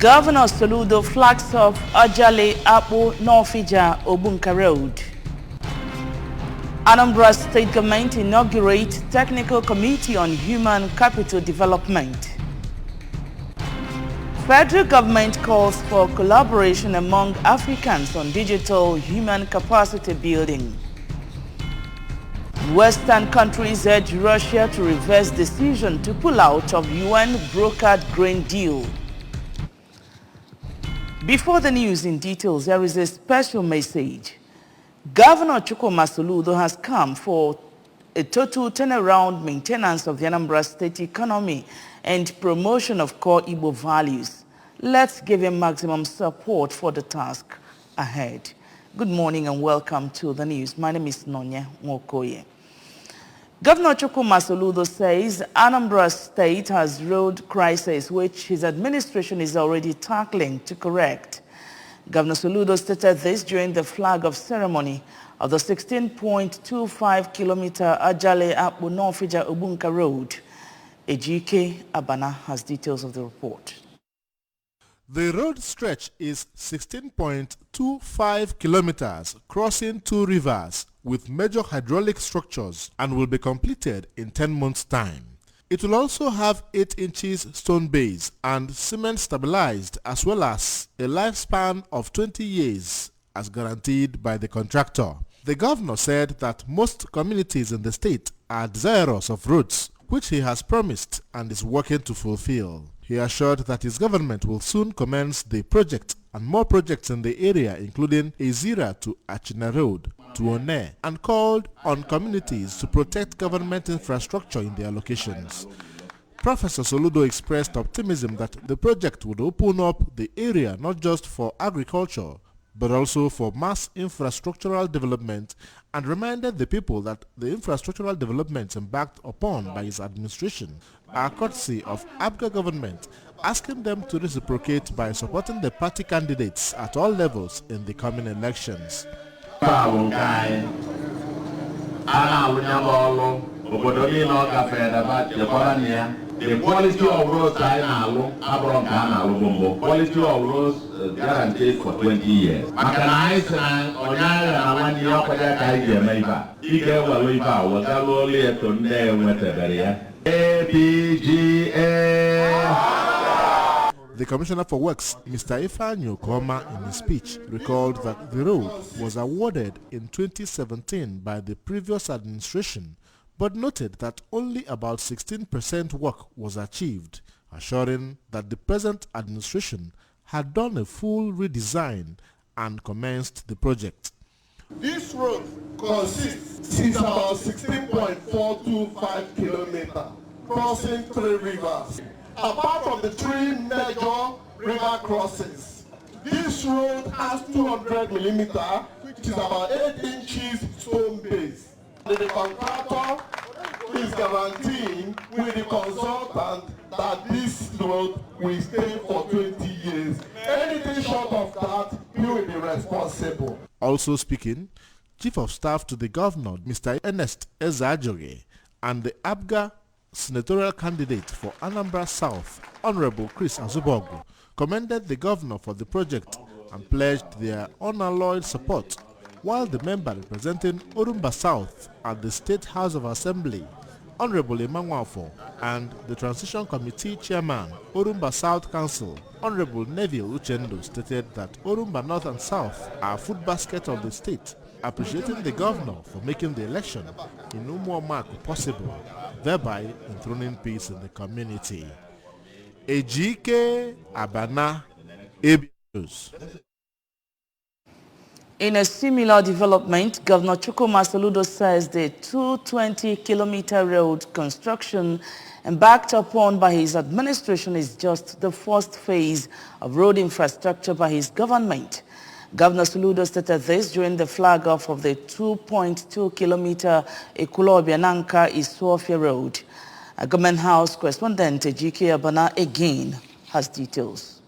Governor Soludo flags off Ajale Apo Norfija Obunka Road. Anambra State Government inaugurates Technical Committee on Human Capital Development. Federal government calls for collaboration among Africans on digital human capacity building. Western countries urge Russia to reverse decision to pull out of UN brokered grain deal. Before the news in details, there is a special message. Governor Chukwuma Soludo has come for a total turnaround maintenance of the Anambra State economy and promotion of core Igbo values. Let's give him maximum support for the task ahead. Good morning and welcome to the news. My name is Nonya Nwokoye. Governor Chukwuma Soludo says Anambra State has road crisis which his administration is already tackling to correct. Governor Soludo stated this during the flag-off ceremony of the 16.25-kilometer Ajale Akpu Norfija Obunka Road. Ejike Abana has details of the report. The road stretch is 16.25 kilometers, crossing 2 rivers with major hydraulic structures and will be completed in 10 months' time. It will also have 8 inches stone base and cement stabilized, as well as a lifespan of 20 years as guaranteed by the contractor. The governor said that most communities in the state are desirous of roads, which he has promised and is working to fulfill. He assured that his government will soon commence the project and more projects in the area, including Ezira to Achina Road to One, and called on communities to protect government infrastructure in their locations. Professor Soludo expressed optimism that the project would open up the area not just for agriculture, but also for mass infrastructural development, and reminded the people that the infrastructural developments embarked upon by his administration are courtesy of ABGA government, asking them to reciprocate by supporting the party candidates at all levels in the coming elections. The quality of roads quality of roads guaranteed for 20 years. Mechanized and one year The Commissioner for Works, Mr. Ifanyo Koma, in his speech, recalled that the road was awarded in 2017 by the previous administration, but noted that only about 16% work was achieved, assuring that the present administration had done a full redesign and commenced the project. This road consists of about 16.425 kilometers, crossing 3 rivers. Apart from the 3 major river crossings, this road has 200 millimeters, which is about 8 inches stone base. The contractor is guaranteeing with the consultant that this road will stay for 20 years. Anything short of that, he will be responsible. Also speaking, Chief of Staff to the Governor, Mr. Ernest Ezajoge, and the ABGA senatorial candidate for Anambra South, Honorable Chris Azubogu, commended the Governor for the project and pledged their unalloyed support, while the member representing Orumba South at the State House of Assembly, Honorable Emmanuel, and the Transition Committee Chairman, Orumba South Council, Honorable Neville Uchendo, stated that Orumba North and South are food basket of the state, appreciating the governor for making the election in Umuomaku possible, thereby enthroning peace in the community. Ejike Abana, ABS. In a similar development, Governor Chukwuma Soludo says the 220-kilometer road construction embarked upon by his administration is just the first phase of road infrastructure by his government. Governor Soludo stated this during the flag-off of the 2.2-kilometer Ekulobia-Nanka-Isofia Road. A Government House correspondent Ejike Abana again has details.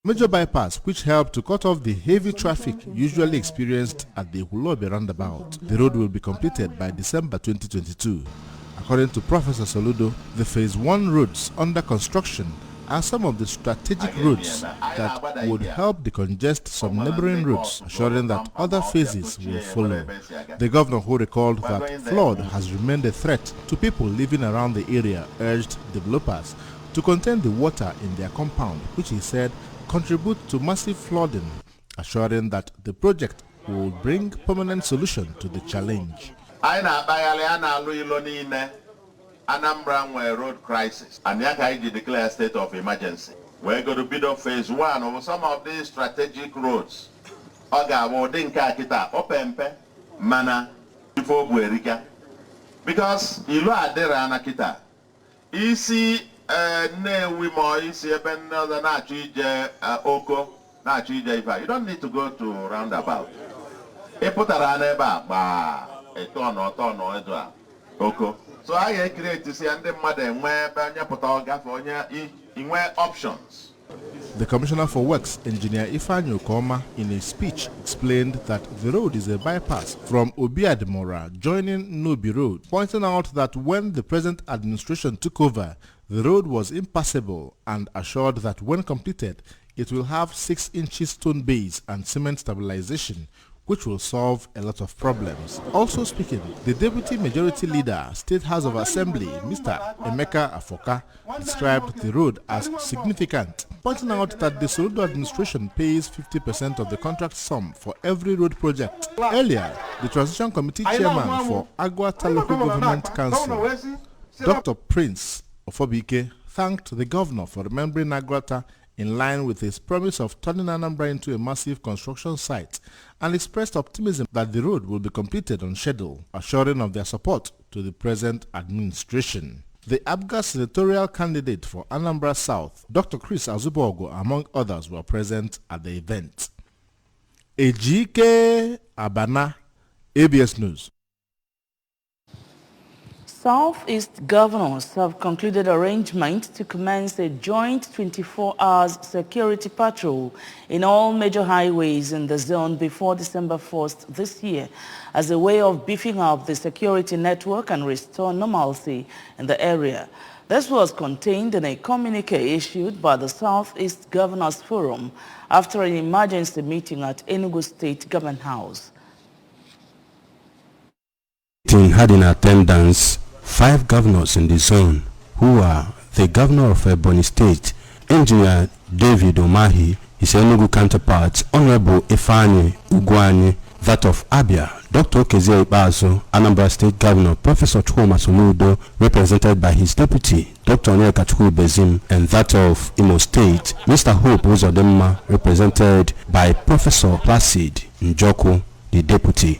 Major bypass which helped to cut off the heavy traffic usually experienced at the Hulobe roundabout. The road will be completed by December 2022. According to Professor Soludo, the Phase 1 roads under construction are some of the strategic routes that would help decongest some neighboring routes, assuring that other phases will follow. The governor, who recalled that flood has remained a threat to people living around the area, urged developers to contain the water in their compound, which he said contribute to massive flooding, assuring that the project will bring permanent solution to the challenge. Anambra road crisis, and Yakaiji declare a state of emergency. We're going to build up phase 1 of some of these strategic roads. Oga Wodinka Kita, Opempe, Mana, before Buerika. Because Ilu Adera Anakita. Isi ne wimo isi eben na chije oko na chije ifa. You don't need to go to roundabout. E putara neba ba etono edwa oko. So I create to see and the mother where banya puta for in options. The Commissioner for Works, Engineer Ifeanyi Okoma, in a speech explained that the road is a bypass from Obiadimora joining Nobi Road, pointing out that when the present administration took over, the road was impassable, and assured that when completed, it will have 6-inch stone base and cement stabilization, which will solve a lot of problems. Also speaking, the Deputy Majority Leader, State House of Assembly, Mr. Emeka Afoka, described the road as significant, pointing out that the Soludo administration pays 50% of the contract sum for every road project. Earlier, the Transition Committee Chairman for Agwata Local Government Council, Dr. Prince Ofobike, thanked the Governor for remembering Agwata in line with his promise of turning Anambra into a massive construction site, and expressed optimism that the road will be completed on schedule, assuring of their support to the present administration. The ABGA senatorial candidate for Anambra South, Dr. Chris Azubogo, among others, were present at the event. Ejike Abana, ABS News. Southeast governors have concluded arrangements to commence a joint 24-hour security patrol in all major highways in the zone before December 1st this year as a way of beefing up the security network and restore normalcy in the area. This was contained in a communique issued by the Southeast Governors Forum after an emergency meeting at Enugu State Government House. Had in attendance 5 governors in the zone, who are the governor of Ebonyi State, Engineer David Umahi, his Enugu counterpart, Honorable Ifeanyi Ugwuanyi, that of Abia, Dr. Okezie Ikpeazu, Anambra State Governor, Professor Chukwuma Soludo, represented by his deputy, Dr. Onyeka Chukwubezim, and that of Imo State, Mr. Hope Uzodimma, represented by Professor Placid Njoku, the deputy.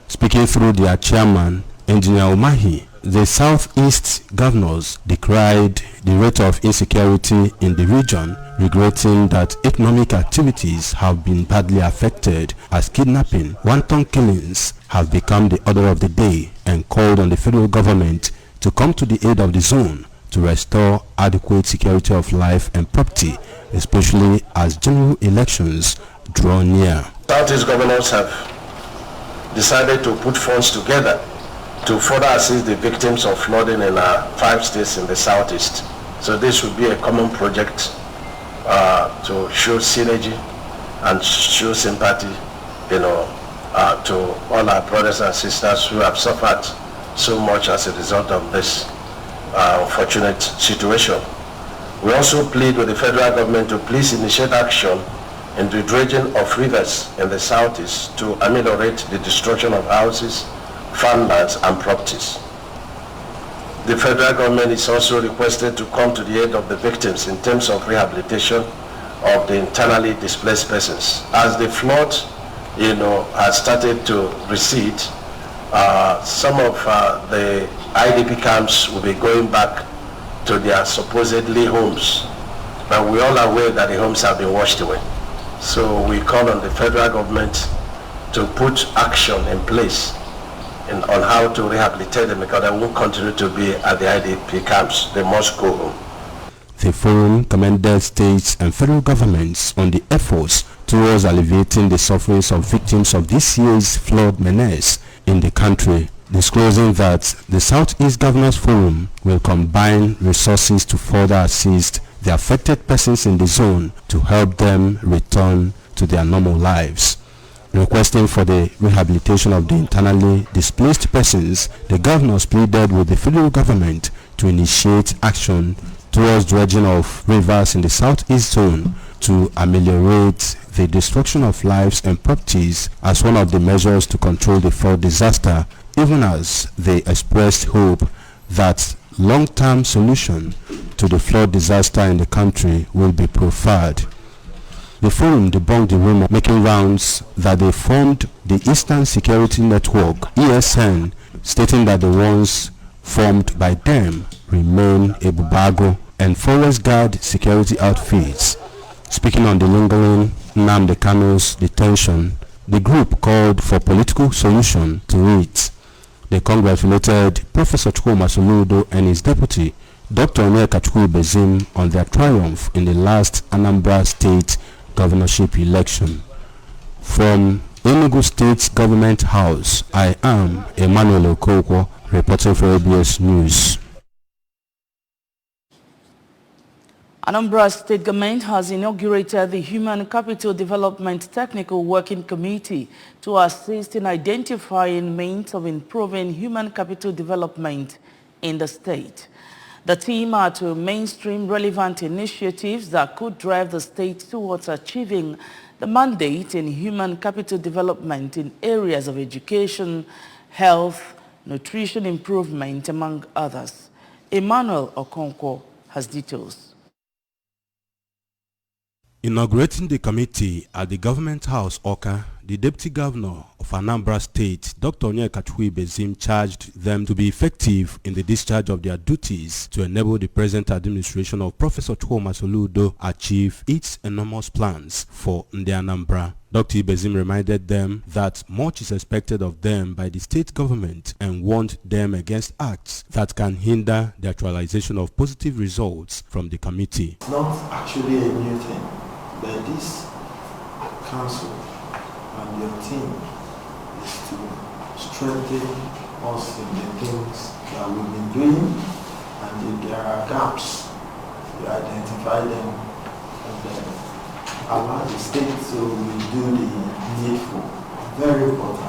Speaking through their chairman, Engineer Umahi, the Southeast governors decried the rate of insecurity in the region, regretting that economic activities have been badly affected as kidnapping, wanton killings have become the order of the day, and called on the federal government to come to the aid of the zone to restore adequate security of life and property, especially as general elections draw near. Southeast governors have decided to put funds together to further assist the victims of flooding in 5 states in the southeast. So this would be a common project to show synergy and show sympathy, to all our brothers and sisters who have suffered so much as a result of this unfortunate situation. We also plead with the federal government to please initiate action in the dredging of rivers in the southeast to ameliorate the destruction of houses, farmlands and properties. The federal government is also requested to come to the aid of the victims in terms of rehabilitation of the internally displaced persons. As the flood, has started to recede, some of the IDP camps will be going back to their supposedly homes, but we're all aware that the homes have been washed away. So we call on the federal government to put action in place on how to rehabilitate them, because they won't continue to be at the IDP camps. They must go home. The forum commended states and federal governments on the efforts towards alleviating the sufferings of victims of this year's flood menace in the country, disclosing that the Southeast Governors Forum will combine resources to further assist the affected persons in the zone to help them return to their normal lives. Requesting for the rehabilitation of the internally displaced persons, the governors pleaded with the federal government to initiate action towards dredging of rivers in the southeast zone to ameliorate the destruction of lives and properties as one of the measures to control the flood disaster, even as they expressed hope that long-term solution to the flood disaster in the country will be proffered. The forum debunked the rumor making rounds that they formed the Eastern Security Network, ESN, stating that the ones formed by them remain a Bubago and Forest Guard security outfits. Speaking on the lingering Nnamdi Kanu's detention, the group called for political solution to it. They congratulated Professor Chukwuma Soludo and his deputy, Dr. Onyeka Bezim, on their triumph in the last Anambra State governorship election. From Enugu State Government House, I am Emmanuel Okoko, reporting for ABS News. Anambra State Government has inaugurated the Human Capital Development Technical Working Committee to assist in identifying means of improving human capital development in the state. The team are to mainstream relevant initiatives that could drive the state towards achieving the mandate in human capital development in areas of education, health, nutrition improvement, among others. Emmanuel Okonkwo has details. Inaugurating the committee at the Government House, Oka, the Deputy Governor of Anambra State, Dr. Onyeka Bezim, charged them to be effective in the discharge of their duties to enable the present administration of Professor Chukwuma Soludo achieve its enormous plans for the Anambra. Dr. Bezim reminded them that much is expected of them by the state government and warned them against acts that can hinder the actualization of positive results from the committee. It's not actually a new thing, but this council and your team is to strengthen us in the things that we've been doing, and if there are gaps, we identify them and then allow the state to do the needful. Very important.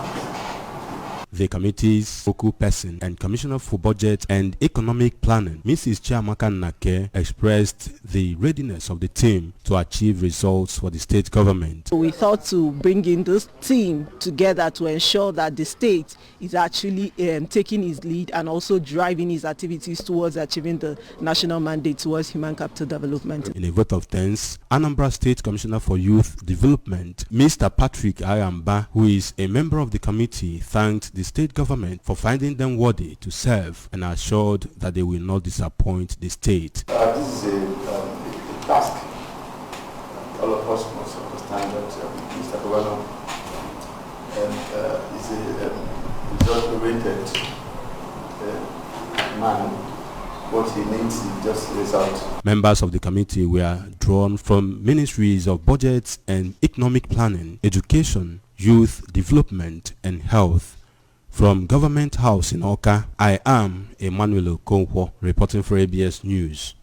The committee's focal person and Commissioner for Budget and Economic Planning, Mrs. Chiamaka Nake, expressed the readiness of the team to achieve results for the state government. We thought to bring in this team together to ensure that the state is actually taking its lead and also driving its activities towards achieving the national mandate towards human capital development. In a vote of thanks, Anambra State Commissioner for Youth Development, Mr. Patrick Ayamba, who is a member of the committee, thanked the state government for finding them worthy to serve and assured that they will not disappoint the state. This is a task. All of us must understand that Mr. Governor is a result-oriented man. What he needs is just result. Members of the committee were drawn from ministries of budget and economic planning, education, youth development, and health. From Government House in Oka, I am Emmanuel Okonkwo, reporting for ABS News.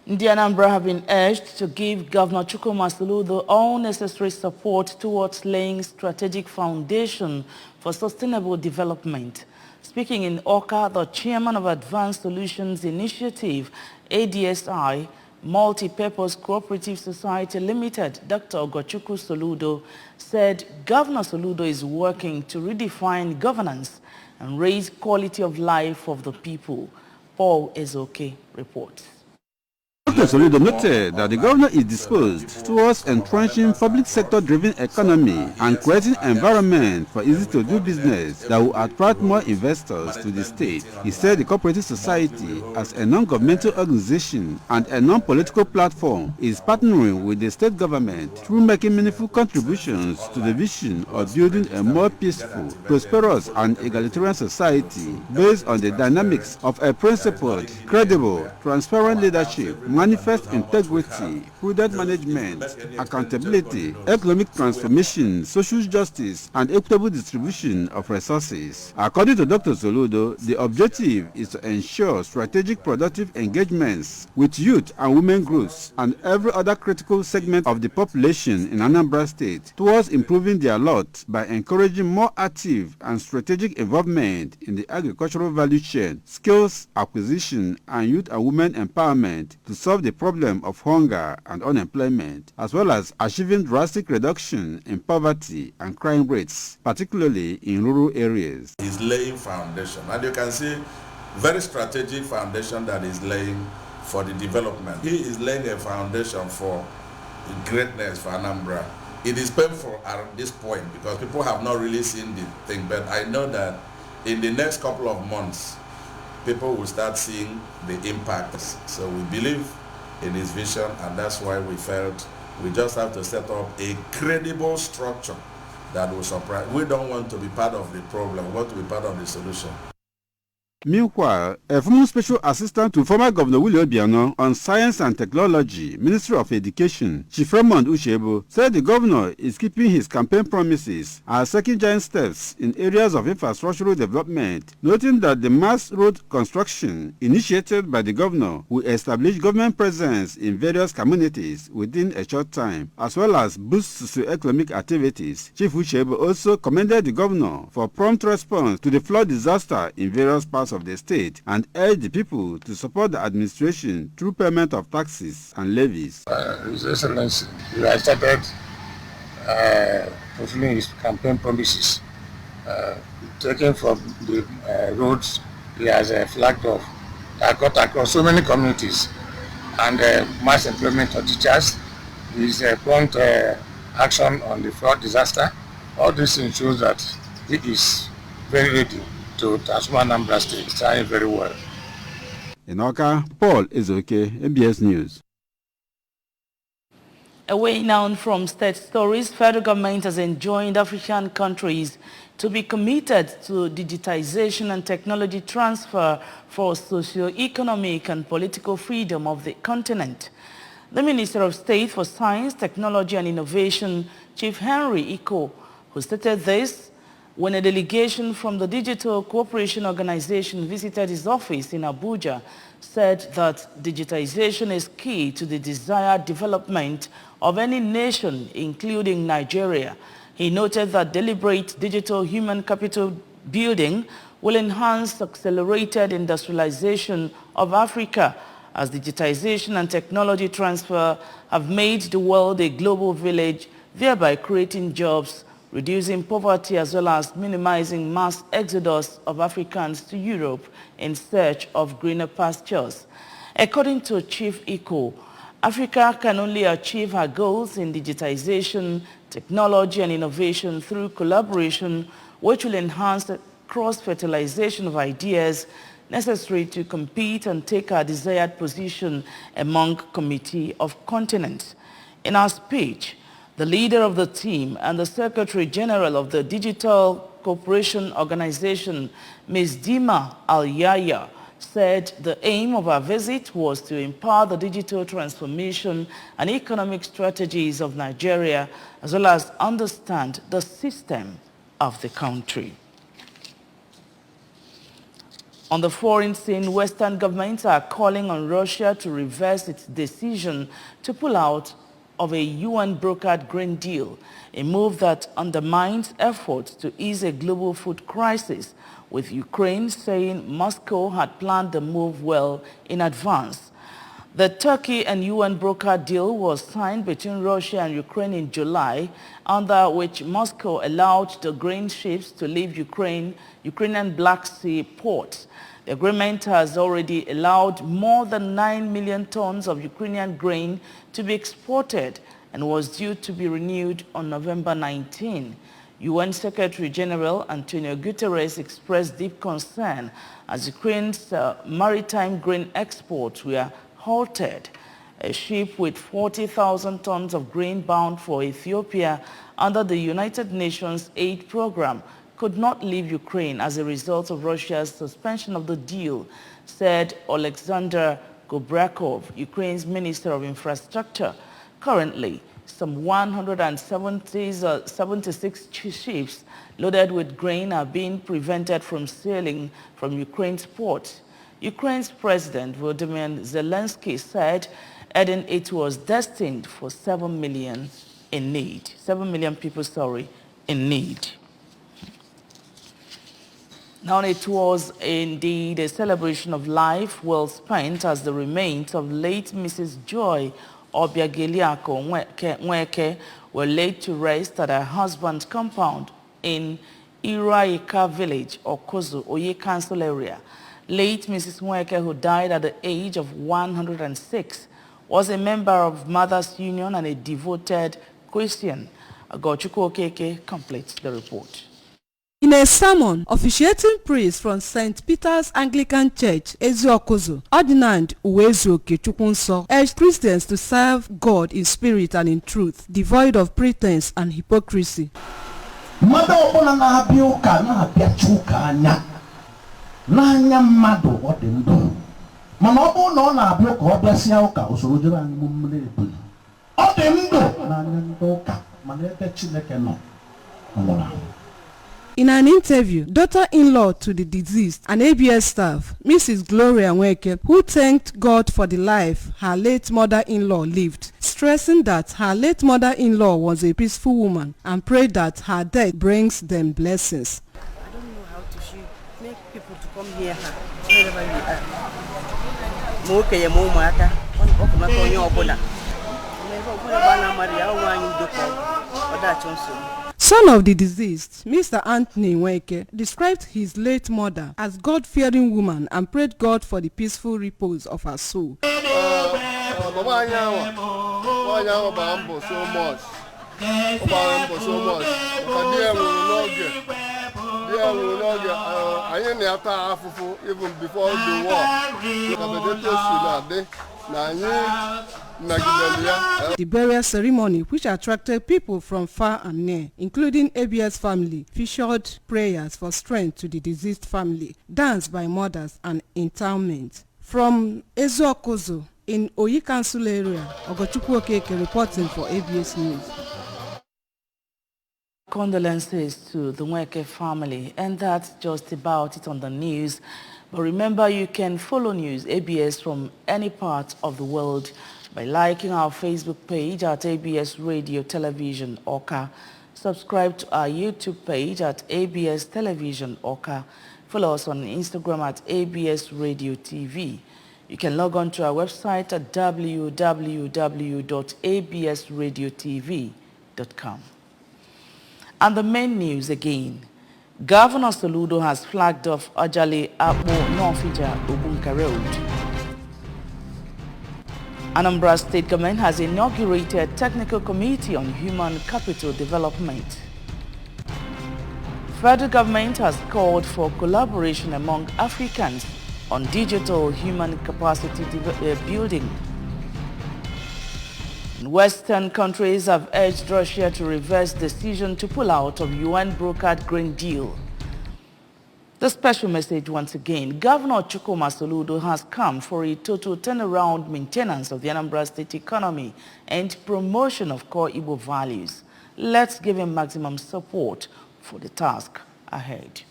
The Anambra have been urged to give Governor Chukwuma Soludo all necessary support towards laying strategic foundation for sustainable development. Speaking in Oka, the chairman of Advanced Solutions Initiative, ADSI, Multi-Purpose Cooperative Society Limited, Dr. Ogochukwu Soludo, said Governor Soludo is working to redefine governance and raise quality of life of the people. Paul Ezoke reports. Dr. Soludo noted that the governor is disposed towards entrenching public sector-driven economy and creating environment for easy-to-do business that will attract more investors to the state. He said the cooperative society, as a non-governmental organization and a non-political platform, is partnering with the state government through making meaningful contributions to the vision of building a more peaceful, prosperous, and egalitarian society based on the dynamics of a principled, credible, transparent leadership, manifest integrity, prudent management, accountability, economic transformation, social justice, and equitable distribution of resources. According to Dr. Soludo, the objective is to ensure strategic productive engagements with youth and women groups and every other critical segment of the population in Anambra State towards improving their lot by encouraging more active and strategic involvement in the agricultural value chain, skills acquisition, and youth and women empowerment to solve the problem of hunger and unemployment, as well as achieving drastic reduction in poverty and crime rates, particularly in rural areas. He's laying foundation, and you can see very strategic foundation that is laying for the development. He is laying a foundation for greatness for Anambra. It is painful at this point because people have not really seen the thing, but I know that in the next couple of months, people will start seeing the impacts. So we believe in his vision, and that's why we felt we just have to set up a credible structure that will surprise. We don't want to be part of the problem, we want to be part of the solution. Meanwhile, a former special assistant to former Governor Willie Obiano on Science and Technology, Ministry of Education, Chief Raymond Ushebo, said the governor is keeping his campaign promises and taking giant steps in areas of infrastructural development, noting that the mass road construction initiated by the governor will establish government presence in various communities within a short time, as well as boost socio-economic activities. Chief Ushebo also commended the governor for prompt response to the flood disaster in various parts of the state and urged the people to support the administration through payment of taxes and levies. His Excellency, he has started fulfilling his campaign promises. Taken from the roads he has flagged off that cut across so many communities, and mass employment of teachers, his prompt action on the flood disaster. All this shows that he is very ready to transform Anambra State. It's trying very well. In Oka, Paul Ezoke, ABS News. Away now from state stories, federal government has enjoined African countries to be committed to digitization and technology transfer for socio-economic and political freedom of the continent. The Minister of State for Science, Technology and Innovation, Chief Henry Iko, who stated this when a delegation from the Digital Cooperation Organization visited his office in Abuja, said that digitization is key to the desired development of any nation, including Nigeria. He noted that deliberate digital human capital building will enhance accelerated industrialization of Africa, as digitization and technology transfer have made the world a global village, thereby creating jobs, reducing poverty, as well as minimizing mass exodus of Africans to Europe in search of greener pastures. According to Chief Iko, Africa can only achieve her goals in digitization, technology and innovation through collaboration, which will enhance the cross-fertilization of ideas necessary to compete and take our desired position among Committee of Continents. In our speech, the leader of the team and the Secretary General of the Digital Cooperation Organization, Ms. Dima Al-Yaya, said the aim of our visit was to empower the digital transformation and economic strategies of Nigeria, as well as understand the system of the country. On the foreign scene, Western governments are calling on Russia to reverse its decision to pull out of a UN-brokered grain deal, a move that undermines efforts to ease a global food crisis, with Ukraine saying Moscow had planned the move well in advance. The Turkey and UN-brokered deal was signed between Russia and Ukraine in July, under which Moscow allowed the grain ships to leave Ukrainian Black Sea ports. The agreement has already allowed more than 9 million tons of Ukrainian grain to be exported and was due to be renewed on November 19. UN Secretary General Antonio Guterres expressed deep concern as Ukraine's maritime grain exports were halted. A ship with 40,000 tons of grain bound for Ethiopia under the United Nations aid program could not leave Ukraine as a result of Russia's suspension of the deal, said Alexander Gobrakov, Ukraine's Minister of Infrastructure. Currently, some 176 ships loaded with grain are being prevented from sailing from Ukraine's ports. Ukraine's President Volodymyr Zelensky said adding it was destined for 7 million in need. 7 million people, in need. Now it was indeed a celebration of life well spent as the remains of late Mrs. Joy Obiageliako Nweke were laid to rest at her husband's compound in Iraika village, Okozo, Oye Council area. Late Mrs. Nweke, who died at the age of 106, was a member of Mothers Union and a devoted Christian. Agochukwu Okeke completes the report. In a sermon, officiating priest from St. Peter's Anglican Church, Eziokozo, Ordinand Uwezuoke Chukwunso, urged Christians to serve God in spirit and in truth, devoid of pretense and hypocrisy. Mother ọbụla na-abịa ụka na-abịacha ụka n'anya mmadụ ọ dị ndụ. Mana ọ bụrụ na ọ na-abịa ụka ọ bịasịa ụka usoro jere anyị mmiri ebuli. Ọ dị ndụ n'anya ndị ụka mana ebe Chineke nọ nwụrụ. In an interview, daughter-in-law to the deceased and ABS staff, Mrs. Gloria Nweke, who thanked God for the life her late mother-in-law lived, stressing that her late mother-in-law was a peaceful woman and prayed that her death brings them blessings. I don't know how to make people to come here wherever you are. Son of the deceased, Mr. Anthony Nweke described his late mother as God-fearing woman and prayed God for the peaceful repose of her soul. Even before the war, The burial ceremony, which attracted people from far and near, including ABS family, featured prayers for strength to the deceased family, dance by mothers, and interment. From Eziokozo in Oyi Council area, Ogochukwu Okeke reporting for ABS News. Condolences to the Nweke family, and that's just about it on the news. But remember, you can follow News ABS from any part of the world by liking our Facebook page at ABS Radio Television Oka. Subscribe to our YouTube page at ABS Television Oka. Follow us on Instagram at ABS Radio TV. You can log on to our website at www.absradiotv.com. And the main news again. Governor Soludo has flagged off Ajale Akpo Norfija Obunka Road. Anambra State Government has inaugurated Technical Committee on Human Capital Development. Federal Government has called for collaboration among Africans on digital human capacity building. Western countries have urged Russia to reverse decision to pull out of UN-brokered grain deal. The special message once again, Governor Chukwuma Soludo has come for a total turnaround maintenance of the Anambra State economy and promotion of core Igbo values. Let's give him maximum support for the task ahead.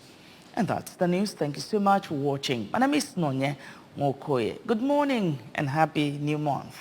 And that's the news. Thank you so much for watching. My name is Nonye Mokoye. Good morning and happy new month.